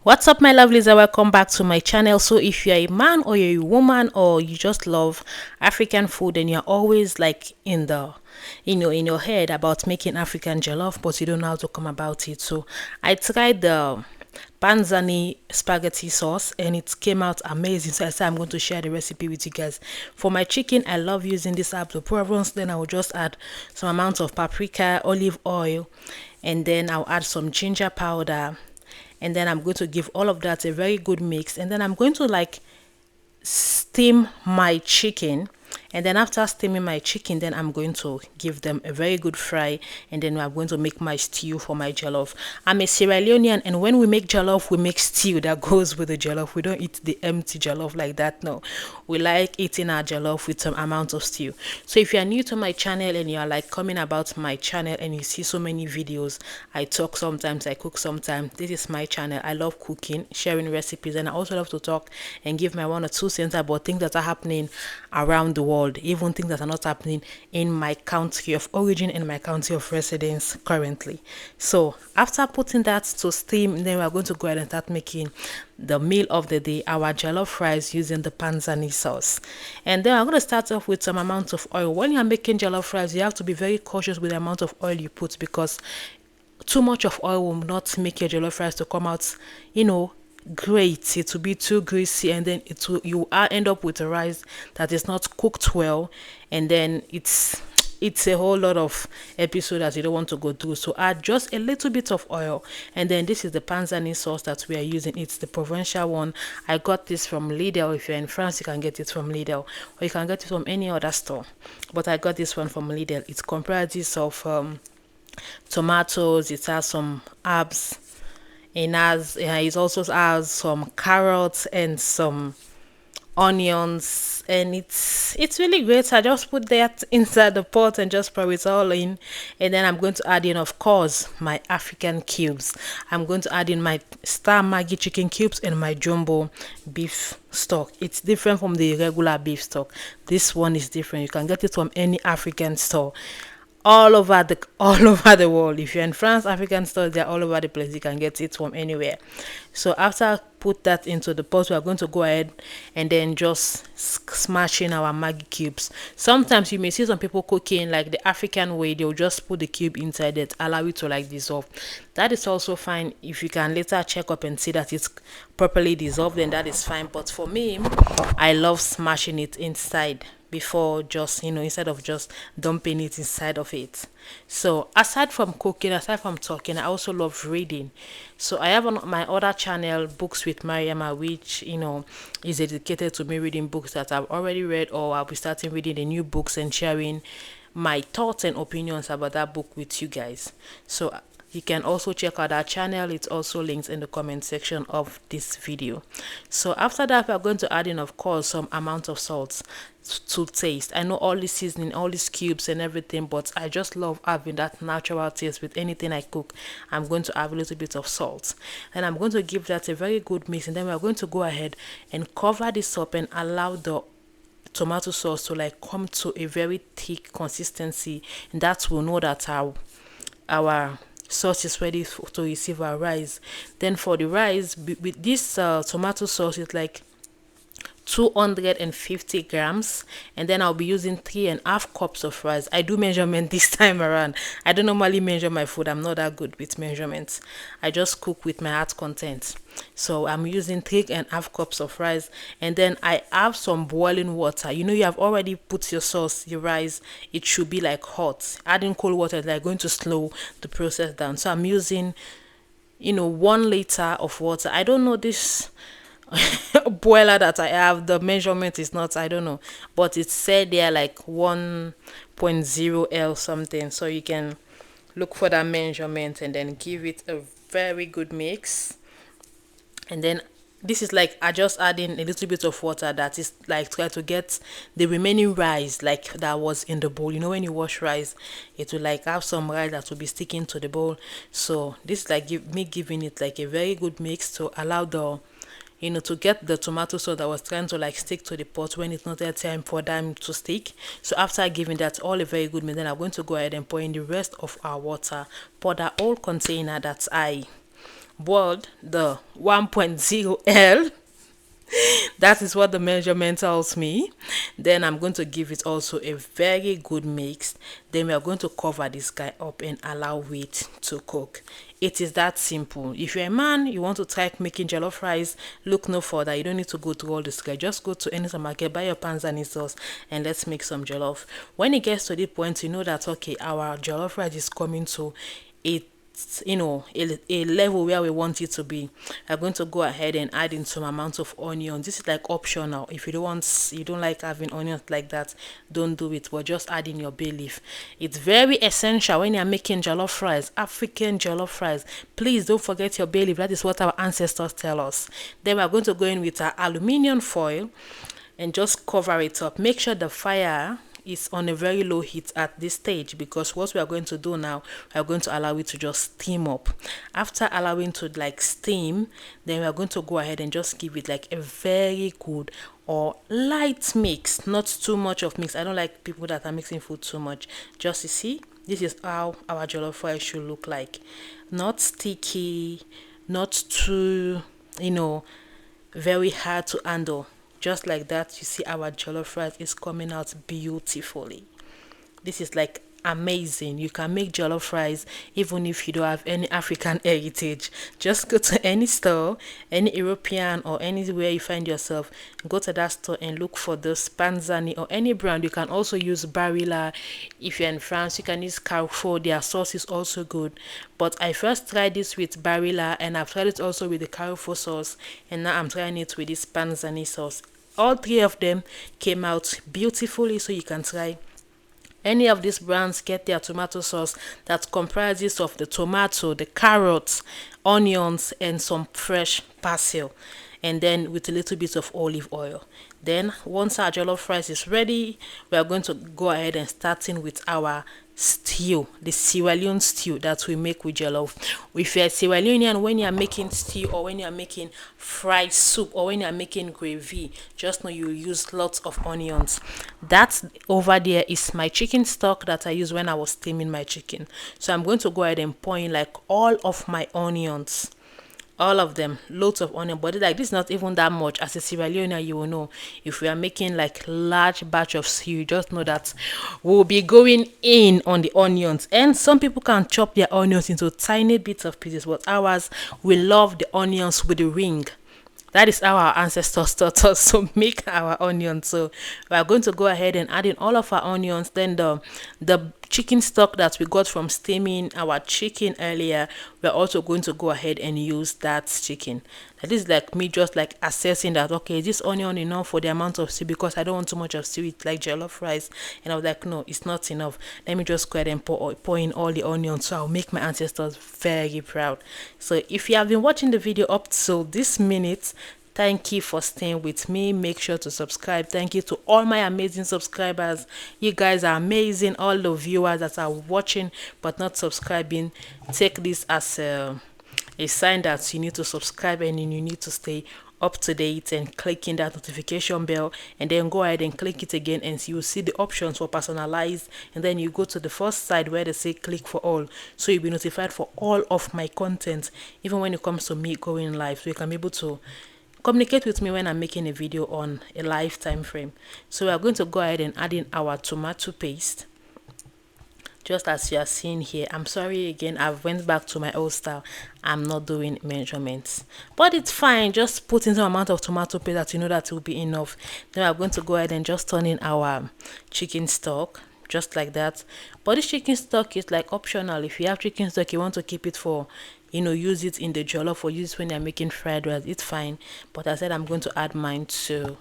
What's up, my lovelies, and welcome back to my channel. So if you're a man or you're a woman or you just love African food and you're always like in the in your head about making African jollof, but you don't know how to come about it, so I tried the Panzani spaghetti sauce and it came out amazing. So I said I'm going to share the recipe with you guys. For my chicken, I love using this herbs of Provence. Then I will just add some amount of paprika, olive oil, and then I'll add some ginger powder, and then I'm going to give all of that a very good mix, and then I'm going to like steam my chicken. And then after steaming my chicken, then I'm going to give them a very good fry, and then I'm going to make my stew for my jollof. I'm a Sierra Leonean, and when we make jollof, we make stew that goes with the jollof. We don't eat the empty jollof like that. No, we like eating our jollof with some amount of stew. So if you are new to my channel and you are like coming about my channel and you see so many videos, I talk sometimes, I cook sometimes, this is my channel. I love cooking, sharing recipes, and I also love to talk and give my 1 or 2 cents about things that are happening around the world, even things that are not happening in my country of origin, in my country of residence currently. So after putting that to steam, then we're going to go ahead and start making the meal of the day, our jollof rice using the Panzani sauce. And then I'm going to start off with some amount of oil. When you're making jollof rice, you have to be very cautious with the amount of oil you put, because too much of oil will not make your jollof rice to come out, great. It will be too greasy, and then you end up with a rice that is not cooked well, and then it's a whole lot of episode that you don't want to go through. So add just a little bit of oil, and then this is the Panzani sauce that we are using. It's the provincial one. I got this from Lidl. If you're in France, you can get it from Lidl, or you can get it from any other store, but I got this one from Lidl. It's comprises of tomatoes, it has some herbs, and it also has some carrots and some onions, and it's really great. I just put that inside the pot and just pour it all in, and then I'm going to add in, of course, my African cubes. I'm going to add in my Star Maggi chicken cubes and my jumbo beef stock. It's different from the regular beef stock. This one is different. You can get it from any African store all over the world. If you're in France, African stores, they're all over the place. You can get it from anywhere. So after I put that into the pot, we are going to go ahead and then just smash in our Maggi cubes. Sometimes you may see some people cooking like the African way. They'll just put the cube inside it, allow it to like dissolve. That is also fine. If you can later check up and see that it's properly dissolved, then that is fine. But for me, I love smashing it inside before, just instead of just dumping it inside of it. So aside from cooking, aside from talking, I also love reading. So I have on my other channel, Books with Mariama, which is dedicated to me reading books that I've already read, or I'll be starting reading the new books and sharing my thoughts and opinions about that book with you guys. So you can also check out our channel. It's also linked in the comment section of this video. So after that, we are going to add in, of course, some amount of salt to taste. I know all this seasoning, all these cubes and everything, but I just love having that natural taste with anything I cook. I'm going to add a little bit of salt, and I'm going to give that a very good mix, and then we're going to go ahead and cover this up and allow the tomato sauce to like come to a very thick consistency, and that will know that our sauce is ready to receive our rice. Then for the rice, with this tomato sauce, it's like 250 grams, and then I'll be using 3.5 cups of rice. I do measurement this time around. I don't normally measure my food. I'm not that good with measurements. I just cook with my heart content. So I'm using 3.5 cups of rice, and then I have some boiling water. You have already put your sauce, your rice, it should be like hot. Adding cold water is like going to slow the process down. So I'm using 1 liter of water. I don't know this boiler that I have, the measurement is not, I don't know, but it said there like 1.0 L something, so you can look for that measurement and then give it a very good mix. And then this is like I just add in a little bit of water, that is like try to get the remaining rice like that was in the bowl. When you wash rice, it will like have some rice that will be sticking to the bowl. So this is like me giving it like a very good mix to allow the to get the tomato sauce that was trying to like stick to the pot when it's not that time for them to stick. So after giving that all a very good mix, then I'm going to go ahead and pour in the rest of our water, pour that whole container that I boiled the 1.0 L. That is what the measurement tells me. Then I'm going to give it also a very good mix. Then we are going to cover this guy up and allow it to cook. It is that simple. If you're a man, you want to try making jollof rice, look no further. You don't need to go through all this guy. Just go to any supermarket, buy your panzani sauce, and let's make some jollof. When it gets to the point, you know that okay, our jollof rice is coming to it, a level where we want it to be. I'm going to go ahead and add in some amount of onion. This is like optional. If you don't like having onions like that, don't do it, but just add in your bay leaf. It's very essential when you're making jollof rice, African jollof rice. Please don't forget your bay leaf. That is what our ancestors tell us. Then we're going to go in with our aluminium foil and just cover it up. Make sure the fire is on a very low heat at this stage, because what we are going to do now, we are going to allow it to just steam up. After allowing to like steam, then we are going to go ahead and just give it like a very good or light mix, not too much of mix. I don't like people that are mixing food too much. Just to see, this is how our jollof rice should look like. Not sticky, not too, very hard to handle. Just like that, you see our jollof rice is coming out beautifully. This is like amazing. You can make jollof rice even if you don't have any African heritage. Just go to any store, any European or anywhere you find yourself, go to that store and look for this Panzani or any brand. You can also use Barilla. If you're in France, you can use Carrefour. Their sauce is also good. But I first tried this with Barilla, and I've tried it also with the Carrefour sauce, and now I'm trying it with this Panzani sauce. All three of them came out beautifully, so you can try any of these brands. Get their tomato sauce that comprises of the tomato, the carrots, onions, and some fresh basil, and then with a little bit of olive oil. Then once our jollof rice is ready, we are going to go ahead and start in with our stew, the Sierra Leone stew that we make with jollof. If you're Sierra Leonean, when you're making stew or when you're making fried soup or when you're making gravy, just know you use lots of onions. That over there is my chicken stock that I use when I was steaming my chicken. So I'm going to go ahead and pour in like all of my onions, all of them, loads of onion. But like this is not even that much. As a Sierra Leone, you will know if we are making like large batch of stew, just know that we'll be going in on the onions. And some people can chop their onions into tiny bits of pieces, but ours, we love the onions with the ring. That is how our ancestors taught us to make our onions. So we are going to go ahead and add in all of our onions. Then the chicken stock that we got from steaming our chicken earlier, we're also going to go ahead and use that chicken. That is like me just like assessing that, okay, is this onion enough for the amount of stew, because I don't want too much of stew. It's like jollof rice, and I was like, no, it's not enough. Let me just go ahead and pour in all the onions, so I'll make my ancestors very proud. So if you have been watching the video up till this minute, thank you for staying with me. Make sure to subscribe. Thank you to all my amazing subscribers. You guys are amazing. All the viewers that are watching but not subscribing, take this as a sign that you need to subscribe and you need to stay up to date, and click in that notification bell, and then go ahead and click it again, and you will see the options for personalized, and then you go to the first side where they say click for all, so you'll be notified for all of my content, even when it comes to me going live, so you can be able to communicate with me when I'm making a video on a live time frame. So we are going to go ahead and add in our tomato paste, just as you are seeing here. I'm sorry again, I went back to my old style. I'm not doing measurements, but it's fine. Just put in some amount of tomato paste that you know that will be enough. Then I'm going to go ahead and just turn in our chicken stock, just like that. But this chicken stock is like optional. If you have chicken stock, you want to keep it for, use it in the jollof or use it when you're making fried rice, it's fine. But I said I'm going to add mine to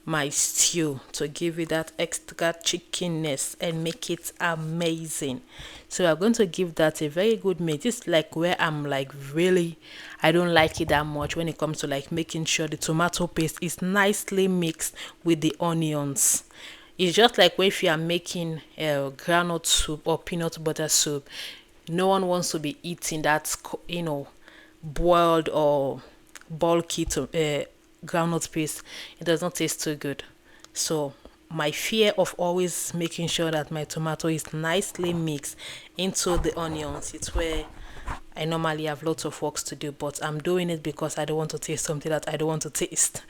my stew to give it that extra chickenness and make it amazing. So I'm going to give that a very good mix. It's like where I'm like, really, I don't like it that much when it comes to like making sure the tomato paste is nicely mixed with the onions. It's just like if you are making groundnut soup or peanut butter soup, no one wants to be eating that boiled or bulky groundnut paste. It does not taste too good. So my fear of always making sure that my tomato is nicely mixed into the onions, it's where I normally have lots of works to do, but I'm doing it because I don't want to taste something that I don't want to taste.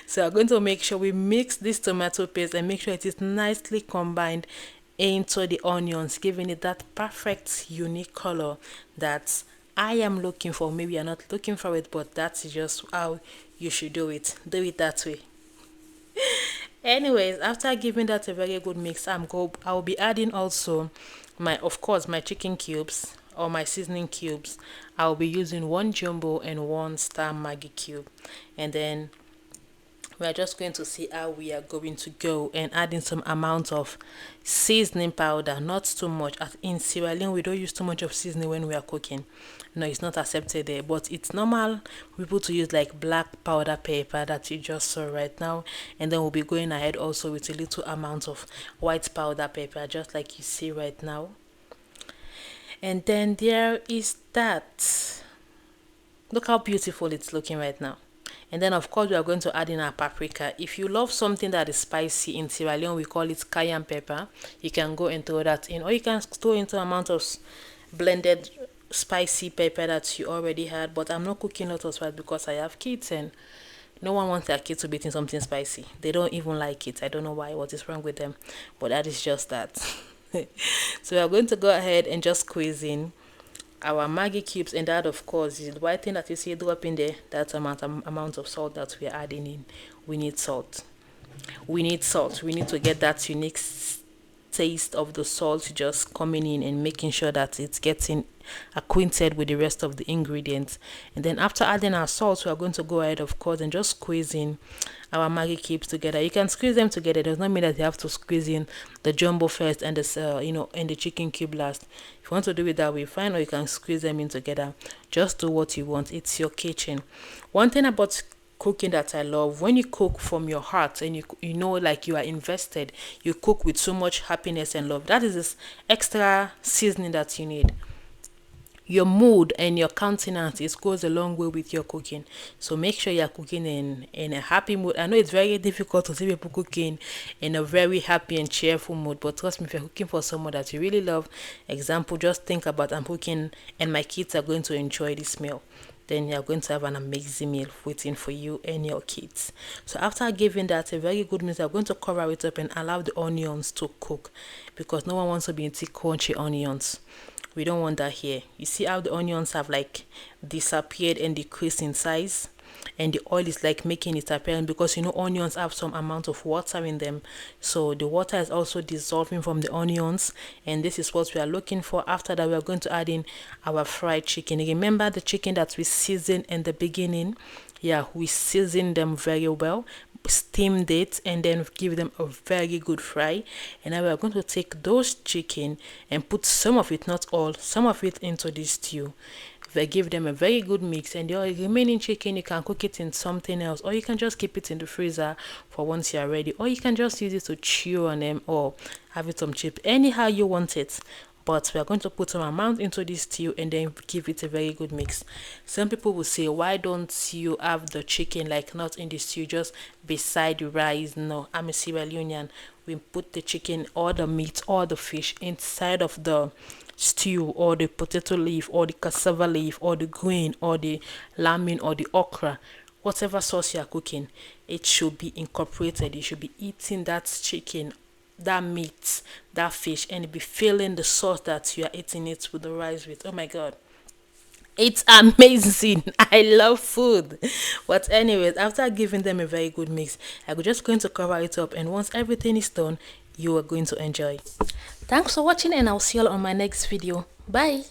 So I'm going to make sure we mix this tomato paste and make sure it is nicely combined into the onions, giving it that perfect unique color that I am looking for. Maybe you're not looking for it, but that's just how you should do it. Do it that way. Anyways, after giving that a very good mix, I'll be adding also my, of course, my chicken cubes or my seasoning cubes. I'll be using one jumbo and one star Maggi cube, and then we're just going to see how we are going to go and adding some amount of seasoning powder, not too much. In Sierra Leone, we don't use too much of seasoning when we are cooking. No, it's not accepted there, but it's normal people to use like black powder paper that you just saw right now. And then we'll be going ahead also with a little amount of white powder paper, just like you see right now. And then there is that. Look how beautiful it's looking right now. And then of course we are going to add in our paprika. If you love something that is spicy, in Sierra Leone we call it cayenne pepper, you can go and throw that in, or you can throw into amount of blended spicy pepper that you already had. But I'm not cooking lots of spice because I have kids and no one wants their kids to be eating something spicy. They don't even like it. I don't know why, what is wrong with them, but that is just that. So we are going to go ahead and just squeeze in our Maggi cubes, and that of course is the white thing that you see drop in there. That's amount of salt that we are adding in. We need salt. We need salt. We need to get that unique taste of the salt just coming in and making sure that it's getting acquainted with the rest of the ingredients. And then after adding our salt, we are going to go ahead of course and just squeeze in our Maggi cubes together. You can squeeze them together. It does not mean that you have to squeeze in the jumbo first and the and the chicken cube last. If you want to do it that way, fine, or you can squeeze them in together. Just do what you want. It's your kitchen. One thing about cooking that I love, when you cook from your heart and you know like you are invested, you cook with so much happiness and love. That is this extra seasoning that you need. Your mood and your countenance, it goes a long way with your cooking. So make sure you're cooking in a happy mood. I know it's very difficult to see people cooking in a very happy and cheerful mood, but trust me, if you're cooking for someone that you really love, example, just think about, I'm cooking and my kids are going to enjoy this meal, then you're going to have an amazing meal waiting for you and your kids. So after giving that a very good mix, I'm going to cover it up and allow the onions to cook, because no one wants to be eating crunchy onions. We don't want that here. You see how the onions have like disappeared and decreased in size, and the oil is like making it apparent, because onions have some amount of water in them, so the water is also dissolving from the onions, and this is what we are looking for. After that, we are going to add in our fried chicken. Remember the chicken that we seasoned in the beginning? Yeah, we seasoned them very well, steamed it, and then give them a very good fry. And now we are going to take those chicken and put some of it, not all, some of it into this stew. They give them a very good mix, and the remaining chicken you can cook it in something else, or you can just keep it in the freezer for once you are ready, or you can just use it to chew on them or have it some chip, anyhow you want it. But we are going to put some amount into this stew and then give it a very good mix. Some people will say, why don't you have the chicken like not in the stew, just beside the rice? No, I'm a Sierra Leonean. We put the chicken or the meat or the fish inside of the stew, or the potato leaf or the cassava leaf or the green or the lamb or the okra, whatever sauce you are cooking, it should be incorporated. You should be eating that chicken, that meat, that fish, and be feeling the sauce that you are eating it with the rice with. Oh my god, it's amazing. I love food. But anyways, after giving them a very good mix, I'm just going to cover it up, and once everything is done, you are going to enjoy. Thanks for watching, and I'll see you all on my next video. Bye.